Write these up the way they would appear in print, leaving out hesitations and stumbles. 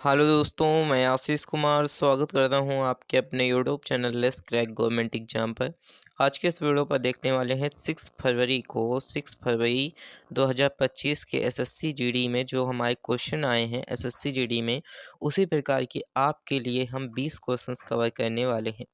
Hello दोस्तों, मैं आशीष कुमार स्वागत करता हूं आपके अपने YouTube channel let's crack government exam पर। आज के इस वीडियो पर देखने वाले हैं 6 फरवरी 2025 के एसएससी जीडी में जो हमारे क्वेश्चन आए हैं एसएससी जीडी में, उसी प्रकार के आपके लिए हम 20 क्वेश्चंस कवर करने वाले हैं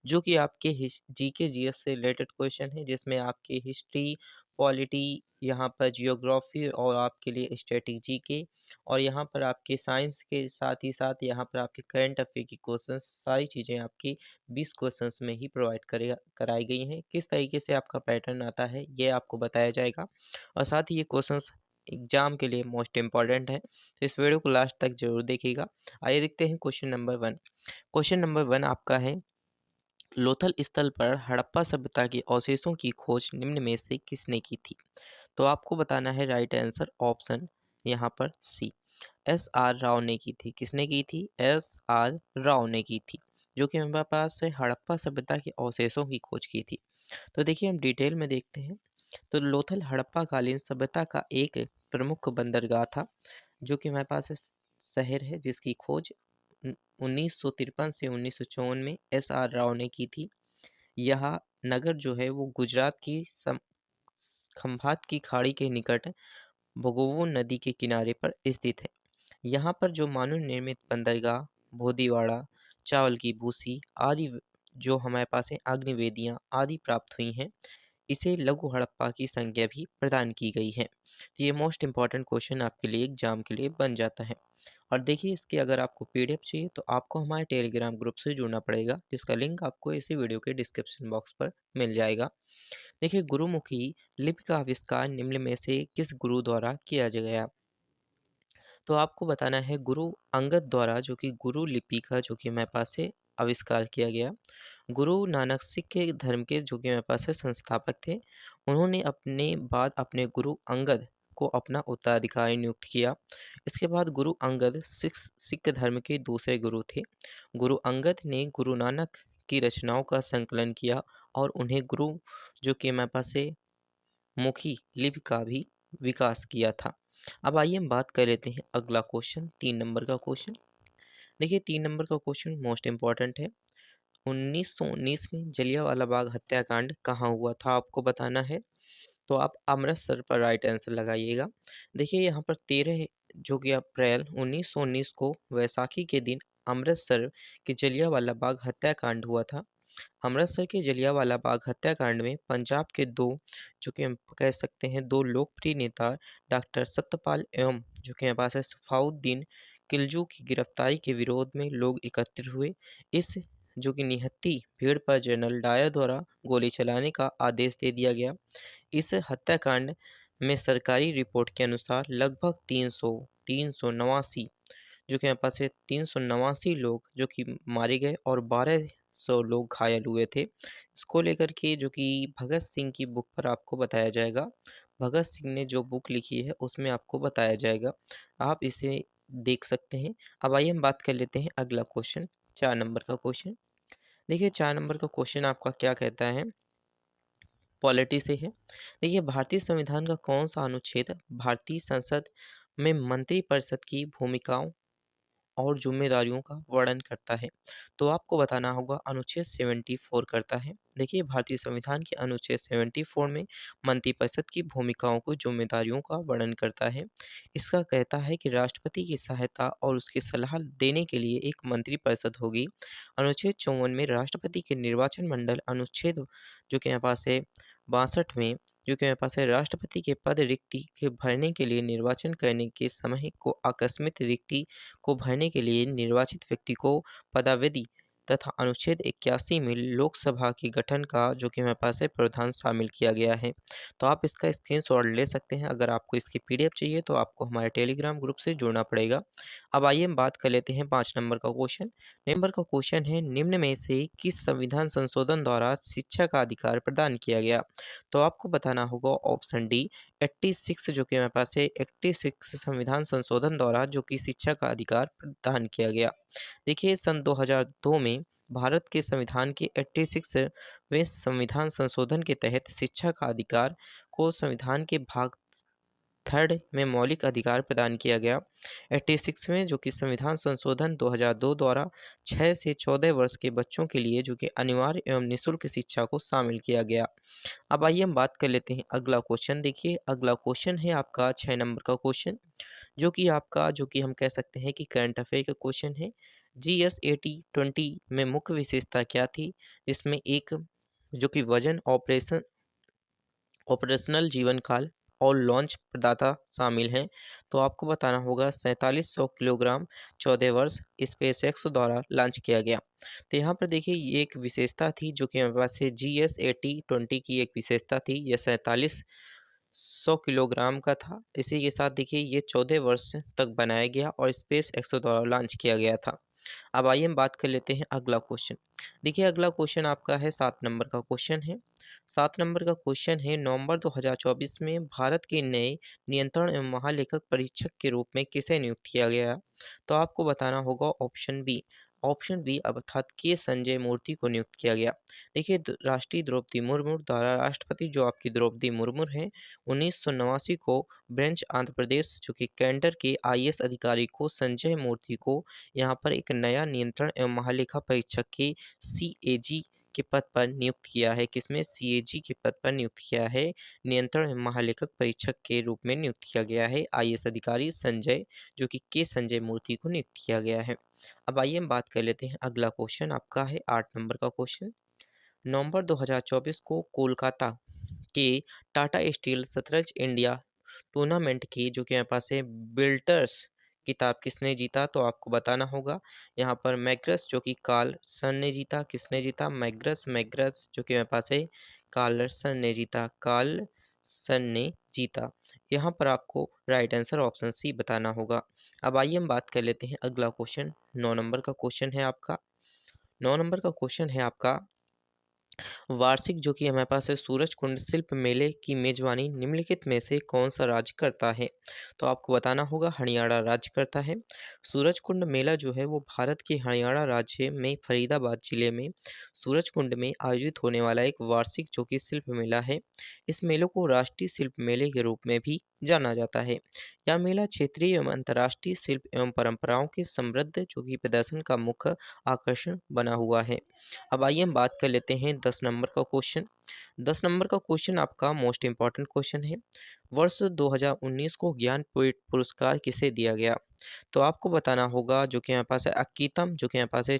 जो कि आपके जीके जीएस से रिलेटेड क्वेश्चन है, जिसमें आपके हिस्ट्री, पॉलिटी, यहाँ पर जियोग्राफी और आपके लिए स्ट्रेटेजी के, और यहाँ पर आपके साइंस के साथ ही साथ यहाँ पर आपके करंट अफेयर की क्वेश्चंस सारी चीज़ें आपकी 20 क्वेश्चंस में ही प्रोवाइड करेगा कराई गई हैं। किस तरीके से आपका पैटर्न आता है ये आपको बताया जाएगा, और साथ ही ये क्वेश्चंस एग्जाम के लिए मोस्ट इम्पॉर्टेंट है, तो इस वीडियो को लास्ट तक जरूर देखिएगा। आइए देखते हैं क्वेश्चन नंबर 1। क्वेश्चन नंबर 1 आपका है, लोथल स्थल पर हड़प्पा सभ्यता के अवशेषों की खोज निम्न में से किसने की थी? तो आपको बताना है राइट आंसर ऑप्शन यहाँ पर सी, एस आर राव ने की थी। किसने की थी? एस आर राव ने की थी, जो कि हमारे पास है हड़प्पा सभ्यता के अवशेषों की खोज की थी। तो देखिए हम डिटेल में देखते हैं। तो लोथल हड़प्पा कालीन सभ्यता का एक प्रमुख बंदरगाह था, जो कि हमारे पास है शहर है, जिसकी खोज 1953 से 1954 में एस आर राव ने की थी। यह नगर जो है वो गुजरात की खंभात की खाड़ी के निकट भोगोवो नदी के किनारे पर स्थित है। यहाँ पर जो मानव निर्मित बंदरगाह, भोदीवाड़ा, चावल की भूसी आदि जो हमारे पास है अग्निवेदियाँ आदि प्राप्त हुई हैं, इसे लघु हड़प्पा की संज्ञा भी प्रदान की गई है। तो ये मोस्ट इंपॉर्टेंट क्वेश्चन आपके लिए एग्जाम के लिए बन जाता है। और देखिए इसकी अगर आपको पीडीएफ चाहिए तो आपको हमारे टेलीग्राम ग्रुप से जुड़ना पड़ेगा, जिसका लिंक आपको इसी वीडियो के डिस्क्रिप्शन बॉक्स पर मिल जाएगा। देखिए गुरुमुखी लिपि का आविष्कार निम्न में से किस गुरु द्वारा किया गया? तो आपको बताना है गुरु अंगद द्वारा, जो कि गुरु लिपि का जो कि हमारे पास है आविष्कार किया गया। गुरु नानक सिख के धर्म के जो कि हमारे पास है संस्थापक थे। उन्होंने अपने बाद अपने गुरु अंगद को अपना उत्तराधिकारी नियुक्त किया। इसके बाद गुरु अंगद सिख सिख धर्म के दूसरे गुरु थे। गुरु अंगद ने गुरु नानक की रचनाओं का संकलन किया और उन्हें गुरु जो कि हमारे पास है मुखी लिपि का भी विकास किया था। अब आइए हम बात कर लेते हैं अगला क्वेश्चन, 3 नंबर का क्वेश्चन। देखिए 3 नंबर का क्वेश्चन मोस्ट इंपॉर्टेंट है। 1919 में जलियांवाला बाग हत्याकांड कहाँ हुआ था आपको बताना है। तो आप अमृतसर पर राइट आंसर लगाइएगा। देखिए यहाँ पर 13 जो कि अप्रैल 1919 को वैसाखी के दिन अमृतसर के जलियांवाला बाग हत्याकांड हुआ था। अमृतसर के जलियांवाला बाग हत्याकांड में पंजाब के दो जो कि हम कह सकते हैं दो लोकप्रिय नेता डॉक्टर सत्यपाल एवं जो कि हमारे पास है सफाउद्दीन खिलजी की गिरफ्तारी के विरोध में लोग एकत्रित हुए। इस जो कि निहत्थी भीड़ पर जनरल डायर द्वारा गोली चलाने का आदेश दे दिया गया। इस हत्याकांड में सरकारी रिपोर्ट के अनुसार लगभग 389 जो कि हमारे पास है 389 लोग जो कि मारे गए और 1200 लोग घायल हुए थे। इसको लेकर के जो कि भगत सिंह की बुक पर आपको बताया जाएगा। भगत सिंह ने जो बुक लिखी है उसमें आपको बताया जाएगा, आप इसे देख सकते हैं। अब आइए हम बात कर लेते हैं अगला क्वेश्चन, 4 नंबर का क्वेश्चन। देखिए 4 नंबर का क्वेश्चन आपका क्या कहता है, पॉलिटी से है। देखिए भारतीय संविधान का कौन सा अनुच्छेद भारतीय संसद में मंत्रिपरिषद की भूमिकाओं और ज़िम्मेदारियों का वर्णन करता है? तो आपको बताना होगा अनुच्छेद 74 करता है। देखिए भारतीय संविधान के अनुच्छेद 74 में मंत्रिपरिषद की भूमिकाओं को ज़िम्मेदारियों का वर्णन करता है। इसका कहता है कि राष्ट्रपति की सहायता और उसकी सलाह देने के लिए एक मंत्रिपरिषद होगी। अनुच्छेद 54 में राष्ट्रपति के निर्वाचन मंडल, अनुच्छेद जो कि हमारे पास है 62 में जो कि हमारे पास है राष्ट्रपति के पद रिक्ति के भरने के लिए निर्वाचन करने के समय को आकस्मिक रिक्ति को भरने के लिए निर्वाचित व्यक्ति को पदावधि तथा अनुच्छेद 81 में लोकसभा के गठन का जो कि हमारे पास है प्रावधान शामिल किया गया है। तो आप इसका स्क्रीनशॉट ले सकते हैं। अगर आपको इसकी पीडीएफ चाहिए तो आपको हमारे टेलीग्राम ग्रुप से जुड़ना पड़ेगा। अब आइए हम बात कर लेते हैं 5 नंबर का क्वेश्चन। नंबर का क्वेश्चन है, निम्न में से किस संविधान संशोधन द्वारा शिक्षा का अधिकार प्रदान किया गया? तो आपको बताना होगा ऑप्शन डी 86 जो कि हमारे पास है 86 संविधान संशोधन द्वारा जो कि शिक्षा का अधिकार प्रदान किया गया। देखिए सन 2002 में भारत के संविधान के 86वें संविधान संशोधन के तहत शिक्षा का अधिकार को संविधान के भाग थर्ड में मौलिक अधिकार प्रदान किया गया। 86 में जो कि संविधान संशोधन 2002 द्वारा 6 से 14 वर्ष के बच्चों के लिए जो कि अनिवार्य एवं निःशुल्क शिक्षा को शामिल किया गया। अब आइए हम बात कर लेते हैं अगला क्वेश्चन। देखिए अगला क्वेश्चन है आपका 6 नंबर का क्वेश्चन, जो कि हम कह सकते हैं कि करंट अफेयर का क्वेश्चन है। GS8020 में मुख्य विशेषता क्या थी? जिसमें एक जो कि वजन, ऑपरेशनल जीवन काल और लॉन्च प्रदाता शामिल हैं। तो आपको बताना होगा 4700 किलोग्राम 14 वर्ष स्पेसएक्स द्वारा लॉन्च किया गया। तो यहाँ पर देखिए ये एक विशेषता थी जो कि हमारे पास है GS8020 की एक विशेषता थी। यह 4700 किलोग्राम का था। इसी के साथ देखिए ये 14 वर्ष तक बनाया गया और स्पेस एक्सो द्वारा लॉन्च किया गया था। अब आइए हम बात कर लेते हैं अगला क्वेश्चन। देखिए अगला क्वेश्चन आपका है 7 नंबर का क्वेश्चन है। 7 नंबर का क्वेश्चन है, नवंबर 2024 में भारत के नए नियंत्रण एवं महालेखक परीक्षक के रूप में किसे नियुक्त किया गया? तो आपको बताना होगा ऑप्शन बी अर्थात के संजय मूर्ति को नियुक्त किया गया। देखिए राष्ट्रीय द्रौपदी मुर्मू द्वारा राष्ट्रपति जो आपकी द्रौपदी मुर्मू हैं 1989 को ब्रेंच आंध्र प्रदेश जो कि कैडर के आईएएस अधिकारी को संजय मूर्ति को यहाँ पर एक नया नियंत्रण एवं महालेखा परीक्षक के सीएजी के पद पर नियुक्त किया है। किसमें? सीएजी के पद पर नियुक्त किया है। नियंत्रण एवं महालेखक परीक्षक के रूप में नियुक्त किया गया है आईएएस अधिकारी संजय जो कि के संजय मूर्ति को नियुक्त किया गया है। अब आइए हम बात कर लेते हैं अगला क्वेश्चन आपका है 8 नंबर का क्वेश्चन। नवंबर 2024 को कोलकाता के टाटा स्टील शतरंज इंडिया टूर्नामेंट की जो कि हमारे पास है बिल्टर्स किताब किसने जीता? तो आपको बताना होगा यहाँ पर मैग्रस जो कि कार्लसन ने जीता। किसने जीता? मैग्रस जो कि हमारे पास है कार्लसन ने जीता। यहाँ पर आपको राइट आंसर ऑप्शन सी बताना होगा। अब आइए हम बात कर लेते हैं अगला क्वेश्चन। 9 नंबर का क्वेश्चन है आपका। 9 नंबर का क्वेश्चन है आपका, वार्षिक जो कि हमारे पास है सूरजकुंड शिल्प मेले की मेजबानी निम्नलिखित में से कौन सा राज्य करता है? तो आपको बताना होगा हरियाणा राज्य करता है। सूरजकुंड मेला जो है वो भारत के हरियाणा राज्य में फरीदाबाद जिले में सूरजकुंड में आयोजित होने वाला एक वार्षिक जो कि शिल्प मेला है। इस मेले को राष्ट्रीय शिल्प मेले के रूप में भी जाना जाता है। यह मेला क्षेत्रीय एवं अंतर्राष्ट्रीय शिल्प एवं परंपराओं के समृद्ध जो कि प्रदर्शन का मुख्य आकर्षण बना हुआ है। अब आइए हम बात कर लेते हैं 10 नंबर का क्वेश्चन। 10 नंबर का क्वेश्चन आपका मोस्ट इम्पॉर्टेंट क्वेश्चन है। वर्ष 2019 को ज्ञानपीठ पुरस्कार किसे दिया गया? तो आपको बताना होगा जो कि हमारे पास है अक्कीतम जो कि हमारे पास है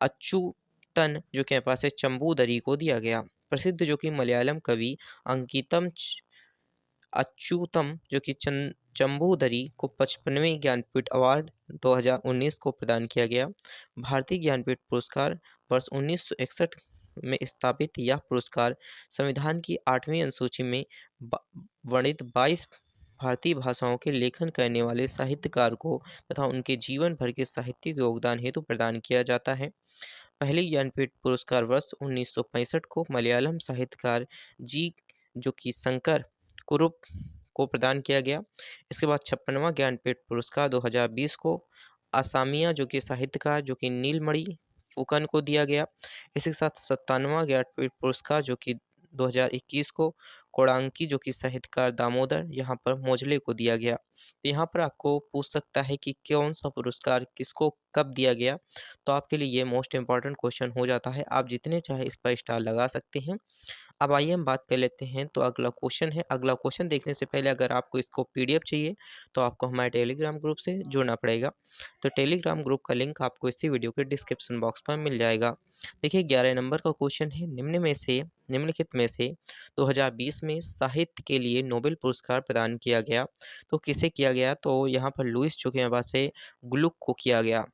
अच्युतन जो कि हमारे पास है चंबूदरी को दिया गया। प्रसिद्ध जो कि मलयालम कवि अंकितम अच्युतम जो कि चंबूदरी को 55वें ज्ञानपीठ अवार्ड 2019 को प्रदान किया गया। भारतीय ज्ञानपीठ पुरस्कार वर्ष 1961 में स्थापित यह पुरस्कार संविधान की 8वीं अनुसूची में ब- वर्णित 22 भारतीय भाषाओं के लेखन करने वाले साहित्यकार को तथा उनके जीवन भर के साहित्यिक योगदान हेतु प्रदान किया जाता है। पहली ज्ञानपीठ पुरस्कार वर्ष 1965 को मलयालम साहित्यकार जी जो कि शंकर कुरुप को प्रदान किया गया। इसके बाद 56वां ज्ञानपीठ पुरस्कार 2020 को असामिया जो कि साहित्यकार जो कि नीलमणि फुकन को दिया गया। इसी के साथ 57वां ज्ञानपीठ पुरस्कार जो कि 2021 को कोड़ांकी जो कि साहित्यकार दामोदर यहाँ पर मोजले को दिया गया। तो यहाँ पर आपको पूछ सकता है कि कौन सा पुरस्कार किसको कब दिया गया? तो आपके लिए ये मोस्ट इंपॉर्टेंट क्वेश्चन हो जाता है। आप जितने चाहे इस पर स्टार लगा सकते हैं। अब आइए हम बात कर लेते हैं तो अगला क्वेश्चन है। अगला क्वेश्चन देखने से पहले अगर आपको इसको पीडीएफ चाहिए तो आपको हमारे टेलीग्राम ग्रुप से जुड़ना पड़ेगा। तो टेलीग्राम ग्रुप का लिंक आपको इसी वीडियो के डिस्क्रिप्शन बॉक्स पर मिल जाएगा। देखिए 11 नंबर का क्वेश्चन है, निम्नलिखित में से 2020 में साहित्य के लिए नोबेल पुरस्कार प्रदान किया गया। तो किसे किया गया? तो यहाँ पर लुईस जो कि हमारे पास है ग्लुक को किया गया।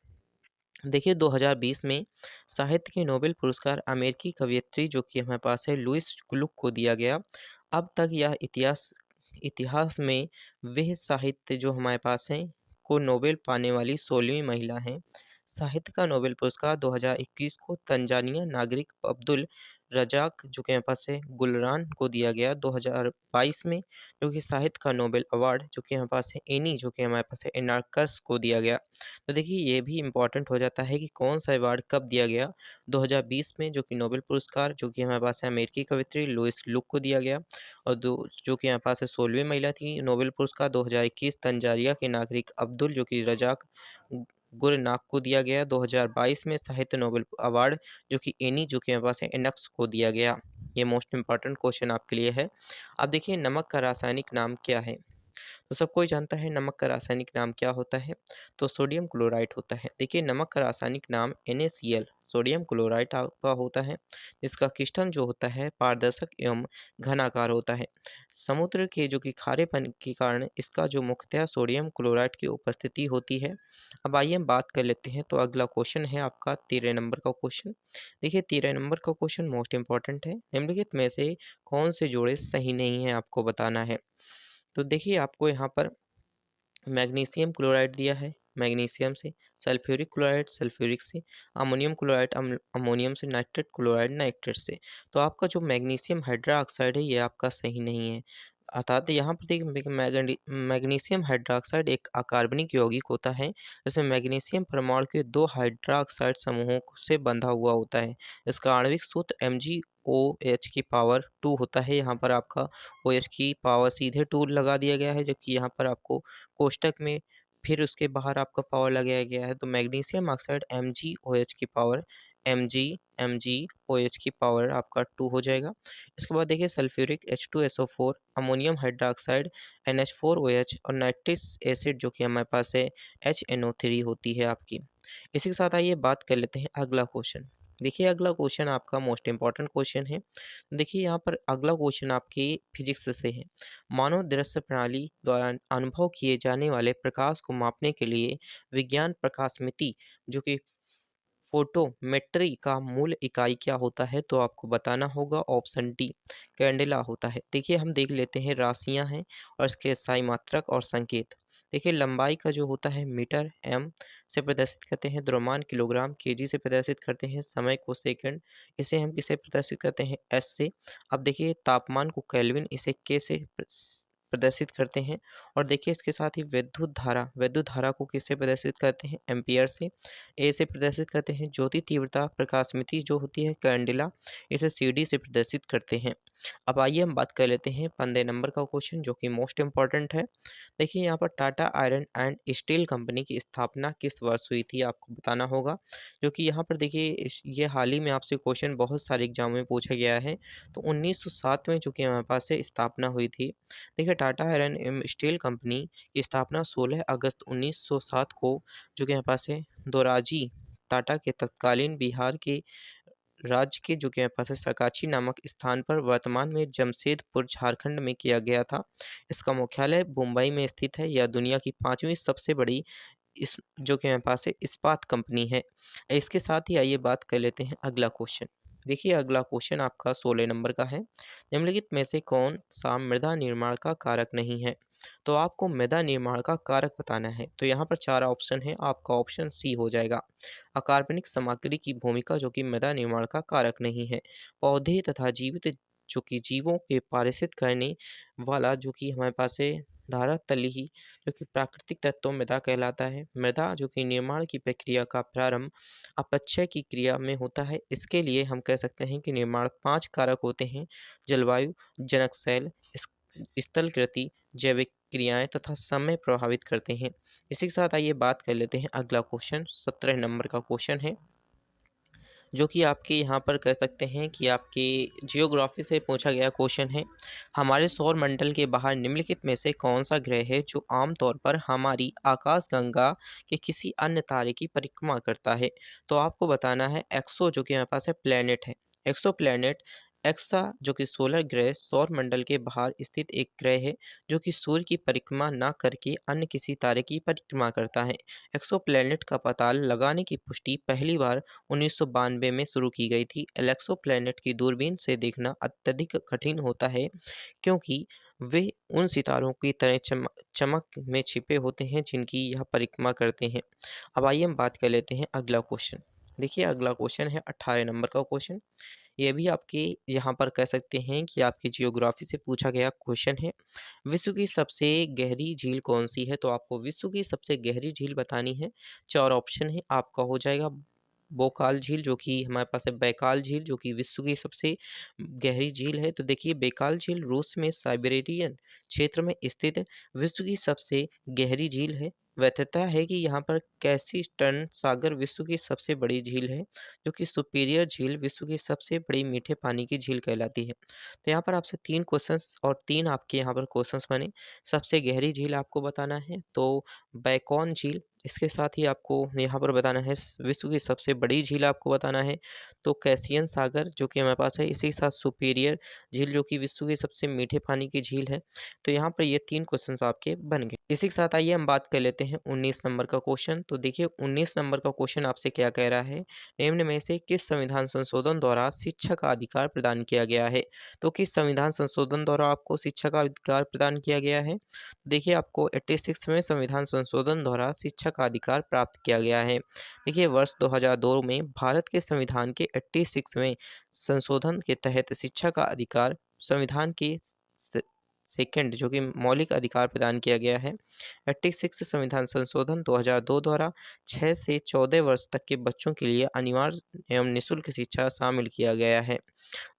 देखिए 2020 में साहित्य के नोबेल पुरस्कार अमेरिकी कवयित्री जो कि हमारे पास है लुईस ग्लुक को दिया गया। अब तक यह इतिहास इतिहास में वह साहित्य जो हमारे पास है को नोबेल पाने वाली 16वीं महिला हैं। साहित्य का नोबेल पुरस्कार 2021 को तंजानिया नागरिक अब्दुल रज़ाक जो कि हमारे पास है गुलरान को दिया गया 2022 में, जो कि साहित्य का नोबेल अवार्ड जो कि हमारे पास है एनी जो कि हमारे पास है एनार्कस को दिया गया। तो देखिए ये भी इम्पोर्टेंट हो जाता है कि कौन-सा अवार्ड कब दिया गया, 2020 में जो कि नोबेल पुरस्कार जो कि हमारे पास है अमेरिकी कवयित्री लुईस लुक को दिया गया, और दो जो कि हमारे पास है 16वीं महिला थी नोबेल पुरस्कार 2021 तंजानिया के नागरिक अब्दुल जो कि रज़ाक गुरनाक को दिया गया। 2022 में साहित्य नोबेल अवार्ड जो कि एनी जो कि हमारे पास है इनक्स को दिया गया। ये मोस्ट इम्पोर्टेंट क्वेश्चन आपके लिए है। अब देखिए नमक का रासायनिक नाम क्या है? तो सब कोई जानता है नमक का रासायनिक नाम क्या होता है? तो सोडियम क्लोराइड होता है। देखिए नमक का रासायनिक नाम NaCl सोडियम क्लोराइड का होता है। इसका क्रिस्टल जो होता है पारदर्शक एवं घनाकार होता है। समुद्र के जो कि खारेपन के कारण इसका जो मुख्यतः सोडियम क्लोराइड की उपस्थिति होती है। अब आइए हम बात कर लेते हैं, तो अगला क्वेश्चन है आपका 13 नंबर का क्वेश्चन। देखिए 13 नंबर का क्वेश्चन मोस्ट इंपॉर्टेंट है। निम्नलिखित में से कौन से जोड़े सही नहीं है आपको बताना है। तो देखिए आपको यहाँ पर मैग्नीशियम क्लोराइड दिया है, मैग्नीशियम से, सल्फ्यूरिक क्लोराइड सल्फ्यूरिक से, अमोनियम क्लोराइड अमोनियम से, नाइट्रेट क्लोराइड नाइट्रेट से। तो आपका जो मैग्नीशियम हाइड्रोक्साइड है ये आपका सही नहीं है। अर्थात यहाँ पर देखिए मैग्नीशियम हाइड्रोक्साइड एक अकार्बनिक यौगिक होता है, जिसमें मैग्नीशियम परमाणु के 2 हाइड्रोक्साइड समूहों से बंधा हुआ होता है। इसका आणविक सूत्र MgOH की पावर 2 होता है। यहाँ पर आपका OH की पावर सीधे 2 लगा दिया गया है, जबकि यहाँ पर आपको कोष्टक में फिर उसके बाहर आपका पावर लगाया गया है। तो मैग्नीशियम ऑक्साइड MgOH की पावर MgOH की पावर आपका 2 हो जाएगा। इसके बाद देखिए sulphuric H2SO4, ammonium hydroxide NH4OH और नाइट्रिक एसिड जो कि हमारे पास है HNO3 होती है आपकी। इसी के साथ आइए बात कर लेते हैं अगला क्वेश्चन। देखिए अगला क्वेश्चन आपका मोस्ट इंपॉर्टेंट क्वेश्चन है। देखिए यहाँ पर अगला क्वेश्चन आपकी फिजिक्स से है। मानव दृश्य प्रणाली द्वारा अनुभव किए जाने वाले प्रकाश को मापने के लिए विज्ञान प्रकाशमिति जो कि फोटोमेट्री का मूल इकाई क्या होता है? तो आपको बताना होगा ऑप्शन डी कैंडेला होता है। देखिए हम देख लेते हैं राशियां हैं और इसके साई मात्रक और संकेत। देखिए लंबाई का जो होता है मीटर एम से प्रदर्शित करते हैं, द्रव्यमान किलोग्राम केजी से प्रदर्शित करते हैं, समय को सेकंड, इसे हम किसे प्रदर्शित करते हैं एस से। अब देखिए तापमान को केल्विन, इसे के से प्रदर्शित करते हैं। और देखिए इसके साथ ही विद्युत धारा को किससे प्रदर्शित करते हैं एम्पियर से। ए से प्रदर्शित करते हैं ज्योति तीव्रता प्रकाशमिति जो होती है कैंडेला, इसे CD से प्रदर्शित करते हैं। अब आइए हम बात कर लेते हैं 15 नंबर का क्वेश्चन जो कि मोस्ट इंपॉर्टेंट है। देखिए यहाँ पर Tata iron and steel company की स्थापना किस वर्ष हुई थी आपको बताना होगा, जो कि यहाँ पर देखिए ये हाल ही में आपसे क्वेश्चन बहुत सारे एग्जाम में पूछा गया है। तो 1907 में जो कि हमारे पास से स्थापना हुई थी। देखिए टाटा आयरन एवं स्टील कंपनी की स्थापना 16 अगस्त 1907 को जो कि हमारे पास है दोराजी टाटा के तत्कालीन बिहार के राज्य के जो कि हमारे पास है सकाची नामक स्थान पर वर्तमान में जमशेदपुर झारखंड में किया गया था। इसका मुख्यालय मुंबई में स्थित है। यह दुनिया की 5वीं सबसे बड़ी इस जो कि हमारे पास है इस्पात कंपनी है। इसके साथ ही आइए बात कर लेते हैं अगला क्वेश्चन। देखिए अगला क्वेश्चन आपका 16 नंबर का है। निम्नलिखित में से कौन सा मृदा निर्माण का कारक नहीं है? तो आपको मृदा निर्माण का कारक बताना है। तो यहाँ पर 4 ऑप्शन है, आपका ऑप्शन सी हो जाएगा। अकार्बनिक सामग्री की भूमिका जो कि मृदा निर्माण का कारक नहीं है। पौधे तथा जीवित जो कि जीवों के पारित करने वाला जो कि हमारे पास है धारा तली ही जो कि प्राकृतिक तत्व मृदा कहलाता है। मृदा जो कि निर्माण की प्रक्रिया का प्रारंभ अपक्षय की क्रिया में होता है। इसके लिए हम कह सकते हैं कि निर्माण 5 कारक होते हैं: जलवायु, जनक शैल, स्थलकृति, जैविक क्रियाएं तथा समय प्रभावित करते हैं। इसी के साथ आइए बात कर लेते हैं अगला क्वेश्चन 17 नंबर का क्वेश्चन है, जो कि आपके यहाँ पर कह सकते हैं कि आपके जियोग्राफी से पूछा गया क्वेश्चन है। हमारे सौर मंडल के बाहर निम्नलिखित में से कौन सा ग्रह है जो आमतौर पर हमारी आकाशगंगा के किसी अन्य तारे की परिक्रमा करता है? तो आपको बताना है एक्सो जो कि हमारे पास है प्लैनेट है। एक्सो प्लैनेट एक्सा जो कि सोलर ग्रह सौर मंडल के बाहर स्थित एक ग्रह है जो कि सूर्य की परिक्रमा न करके अन्य किसी तारे की परिक्रमा करता है। एक्सो प्लैनेट का पता लगाने की पुष्टि पहली बार 1992 में शुरू की गई थी। एलेक्सो प्लैनेट की दूरबीन से देखना अत्यधिक कठिन होता है क्योंकि वे उन सितारों की तरह चमक में छिपे होते हैं जिनकी यह परिक्रमा करते हैं। अब आइए हम बात कर लेते हैं अगला क्वेश्चन। देखिए अगला क्वेश्चन है 18 नंबर का क्वेश्चन। ये भी आपके यहाँ पर कह सकते हैं कि आपकी जियोग्राफी से पूछा गया क्वेश्चन है। विश्व की सबसे गहरी झील कौन-सी है? तो आपको विश्व की सबसे गहरी झील बतानी है। 4 ऑप्शन है, आपका हो जाएगा बोकाल झील जो कि हमारे पास है बैकाल झील जो कि विश्व की सबसे गहरी झील है। तो देखिए बैकाल झील रूस में साइबेरियन क्षेत्र में स्थित विश्व की सबसे गहरी झील है। वैधता है कि यहाँ पर कैसिस्टन सागर विश्व की सबसे बड़ी झील है, जो कि सुपीरियर झील विश्व की सबसे बड़ी मीठे पानी की झील कहलाती है। तो यहाँ पर आपसे 3 क्वेश्चंस और 3 आपके यहाँ पर क्वेश्चंस बने। सबसे गहरी झील आपको बताना है, तो बैकॉन झील, इसके साथ ही आपको यहाँ पर बताना है विश्व की सबसे बड़ी झील आपको बताना है, तो कैसियन सागर जो कि हमारे पास है, इसी के साथ सुपीरियर झील जो कि विश्व की सबसे मीठे पानी की झील है। तो यहाँ पर ये 3 क्वेश्चंस आपके बन गए। इसी के साथ आइए हम बात कर लेते हैं 19 नंबर का क्वेश्चन। तो देखिए 19 नंबर का क्वेश्चन आपसे क्या कह रहा है, निम्न में से किस संविधान संशोधन द्वारा शिक्षा का अधिकार प्रदान किया गया है? तो किस संविधान संशोधन द्वारा आपको शिक्षा का अधिकार प्रदान किया गया है? देखिए आपको 86वें संविधान संशोधन द्वारा शिक्षा का अधिकार प्राप्त किया गया है। देखिए वर्ष 2002 में भारत के संविधान के 86वें संशोधन के तहत शिक्षा का अधिकार संविधान के सेकंड जो कि मौलिक अधिकार प्रदान किया गया है। 86 संविधान संशोधन 2002 द्वारा 6 से 14 वर्ष तक के बच्चों के लिए अनिवार्य एवं निःशुल्क शिक्षा शामिल किया गया है।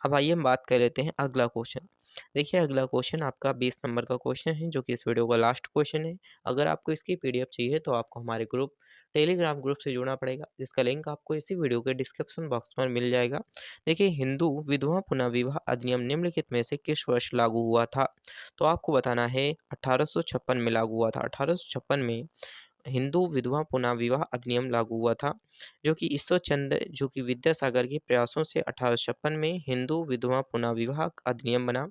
अब आइए हम बात कर लेते हैं अगला क्वेश्चन। देखिए अगला क्वेश्चन आपका 20 नंबर का क्वेश्चन है जो कि इस वीडियो का लास्ट क्वेश्चन है। अगर आपको इसकी पीडीएफ चाहिए तो आपको हमारे टेलीग्राम ग्रुप से जुड़ना पड़ेगा, जिसका लिंक आपको इसी वीडियो के डिस्क्रिप्शन बॉक्स में मिल जाएगा। देखिए हिंदू विधवा पुनः विवाह अधिनियम निम्नलिखित में से किस वर्ष लागू हुआ था? तो आपको बताना है 1856 में लागू हुआ था। 1856 में हिंदू विधवा पुनः विवाह अधिनियम लागू हुआ था, जो कि ईश्वर चंद्र जो कि विद्यासागर के प्रयासों से 1856 में हिंदू विधवा पुनः विवाह अधिनियम बना।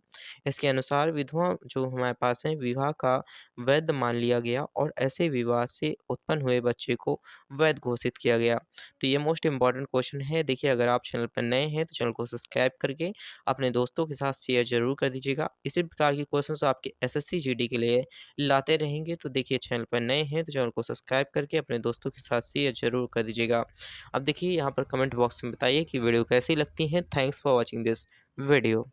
इसके अनुसार विधवा जो हमारे पास है विवाह का वैध मान लिया गया और ऐसे विवाह से उत्पन्न हुए बच्चे को वैध घोषित किया गया। तो ये मोस्ट इम्पॉर्टेंट क्वेश्चन है। देखिए अगर आप चैनल पर नए हैं तो चैनल को सब्सक्राइब करके अपने दोस्तों के साथ शेयर जरूर कर दीजिएगा। इसी प्रकार की क्वेश्चन आपके एसएससी जीडी के लिए लाते रहेंगे। तो देखिए चैनल पर नए हैं तो चैनल को सब्सक्राइब करके अपने दोस्तों के साथ शेयर ज़रूर कर दीजिएगा। अब देखिए यहाँ पर कमेंट बॉक्स में बताइए कि वीडियो कैसी लगती है। Thanks for watching this video.